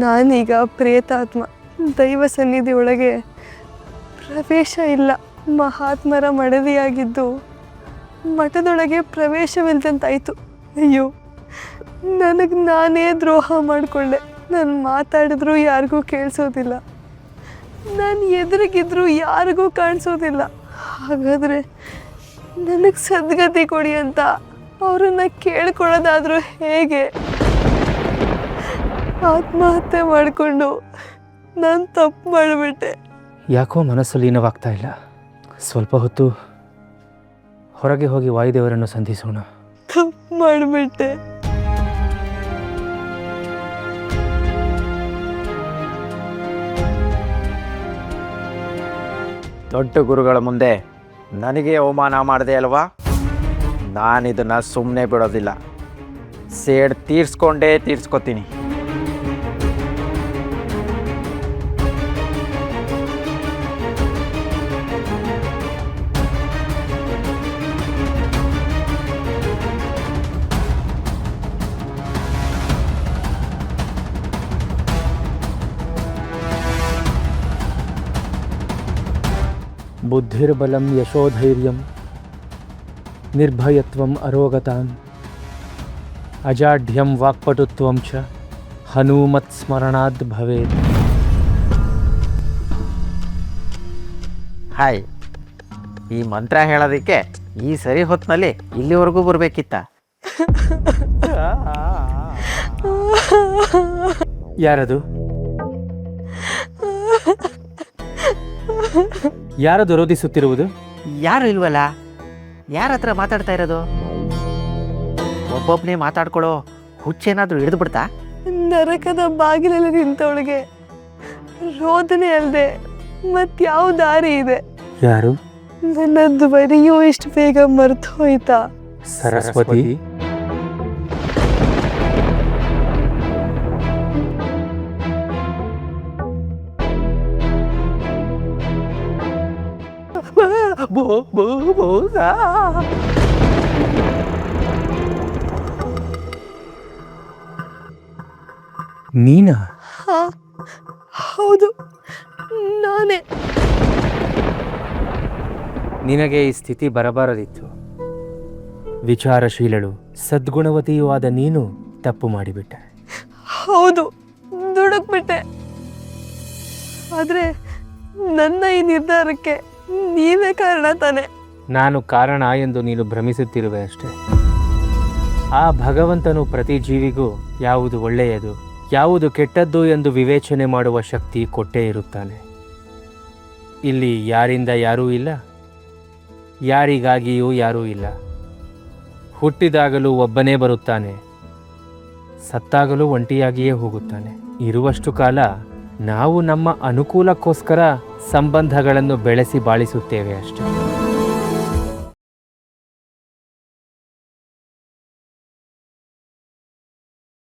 ನಾನೀಗ ಪ್ರೇತಾತ್ಮ. ದೈವ ಸನ್ನಿಧಿ ಒಳಗೆ ಪ್ರವೇಶ ಇಲ್ಲ. ಮಹಾತ್ಮರ ಮಡದಿಯಾಗಿದ್ದು ಮಠದೊಳಗೆ ಪ್ರವೇಶವಿಲ್ಲದಂತಾಯಿತು. ಅಯ್ಯೋ, ನನಗೆ ನಾನೇ ದ್ರೋಹ ಮಾಡಿಕೊಂಡೆ. ನಾನು ಮಾತಾಡಿದ್ರೂ ಯಾರಿಗೂ ಕೇಳಿಸೋದಿಲ್ಲ, ನಾನು ಎದುರಿಗಿದ್ರೂ ಯಾರಿಗೂ ಕಾಣಿಸೋದಿಲ್ಲ. ಹಾಗಾದರೆ ನನಗೆ ಸದ್ಗತಿ ಕೊಡಿ ಅಂತ ಅವರನ್ನು ಕೇಳ್ಕೊಳ್ಳೋದಾದರೂ ಹೇಗೆ? ಆತ್ಮಹತ್ಯೆ ಮಾಡಿಕೊಂಡು ನಾನು ತಪ್ಪು ಮಾಡಿಬಿಟ್ಟೆ. ಯಾಕೋ ಮನಸ್ಸು ಲೀನವಾಗ್ತಾ ಇಲ್ಲ. ಸ್ವಲ್ಪ ಹೊತ್ತು ಹೊರಗೆ ಹೋಗಿ ವಾಯುದೇವರನ್ನು ಸಂಧಿಸೋಣ. ತಪ್ಪು ಮಾಡಿಬಿಟ್ಟೆ. ದೊಡ್ಡ ಗುರುಗಳ ಮುಂದೆ ನನಗೆ ಅವಮಾನ ಮಾಡಿದೆ ಅಲ್ವಾ? ನಾನಿದನ್ನು ಸುಮ್ಮನೆ ಬಿಡೋದಿಲ್ಲ. ಸೇಡ್ ತೀರ್ಸ್ಕೊಂಡೇ ತೀರ್ಸ್ಕೊತೀನಿ. ಬುದ್ಧಿರ್ಬಲಂ ಯಶೋಧೈರ್ಯಂ ನಿರ್ಭಯತ್ವಂ ಅರೋಗತಾಂ ಅಜಾಢ್ಯಂ ವಾಕ್ಪಟುತ್ವಂ ಚ ಹನುಮತ್ ಸ್ಮರಣಾದ್ ಭವೇತ್. ಹಾಯ್, ಈ ಮಂತ್ರ ಹೇಳೋದಕ್ಕೆ ಈ ಸರಿ ಹೊತ್ತಿನಲ್ಲಿ ಇಲ್ಲಿವರೆಗೂ ಬರಬೇಕಿತ್ತ? ಯಾರದು? ಯಾರದು ರೋಧಿಸುತ್ತಿರುವುದು? ಯಾರು ಇಲ್ವಲ್ಲ? ಯಾರ ಹತ್ರ ಮಾತಾಡ್ತಾ ಇರೋದು? ಒಬ್ಬೊಬ್ಬನೇ ಮಾತಾಡ್ಕೊಳ್ಳೋ ಹುಚ್ಚೇನಾದರೂ ಹಿಡಿದು ಬಿಡ್ತಾ? ನರಕದ ಬಾಗಿಲಲ್ಲಿ ನಿಂತವಳಿಗೆ ರೋದನೆ ಅಲ್ಲದೆ ಮತ್ಯಾವ ದಾರಿ ಇದೆ? ಯಾರು? ನನ್ನ ಧ್ವನಿಯೂ ಇಷ್ಟು ಬೇಗ ಮರ್ತು ಹೋಯ್ತಾ? ಸರಸ್ವತಿ. ನೀನಾ? ಹಾ, ಹೌದು, ನಾನೇ. ನಿನಗೆ ಈ ಸ್ಥಿತಿ ಬರಬಾರದಿತ್ತು. ವಿಚಾರಶೀಲಳು ಸದ್ಗುಣವತಿಯೂ ಆದ ನೀನು ತಪ್ಪು ಮಾಡಿಬಿಟ್ಟೆ. ಹೌದು, ದುಡುಕ್ಬಿಟ್ಟೆ. ಆದರೆ ನನ್ನ ಈ ನಿರ್ಧಾರಕ್ಕೆ ನೀವೇ ಕಾರಣ ತಾನೆ? ನಾನು ಕಾರಣ ಎಂದು ನೀನು ಭ್ರಮಿಸುತ್ತಿರುವೆ ಅಷ್ಟೇ. ಆ ಭಗವಂತನು ಪ್ರತಿ ಜೀವಿಗೂ ಯಾವುದು ಒಳ್ಳೆಯದು, ಯಾವುದು ಕೆಟ್ಟದ್ದು ಎಂದು ವಿವೇಚನೆ ಮಾಡುವ ಶಕ್ತಿ ಕೊಟ್ಟೇ ಇರುತ್ತಾನೆ. ಇಲ್ಲಿ ಯಾರಿಂದ ಯಾರೂ ಇಲ್ಲ, ಯಾರಿಗಾಗಿಯೂ ಯಾರೂ ಇಲ್ಲ. ಹುಟ್ಟಿದಾಗಲೂ ಒಬ್ಬನೇ ಬರುತ್ತಾನೆ, ಸತ್ತಾಗಲೂ ಒಂಟಿಯಾಗಿಯೇ ಹೋಗುತ್ತಾನೆ. ಇರುವಷ್ಟು ಕಾಲ ನಾವು ನಮ್ಮ ಅನುಕೂಲಕ್ಕೋಸ್ಕರ ಸಂಬಂಧಗಳನ್ನು ಬೆಳೆಸಿ ಬಾಳಿಸುತ್ತೇವೆ ಅಷ್ಟೇ.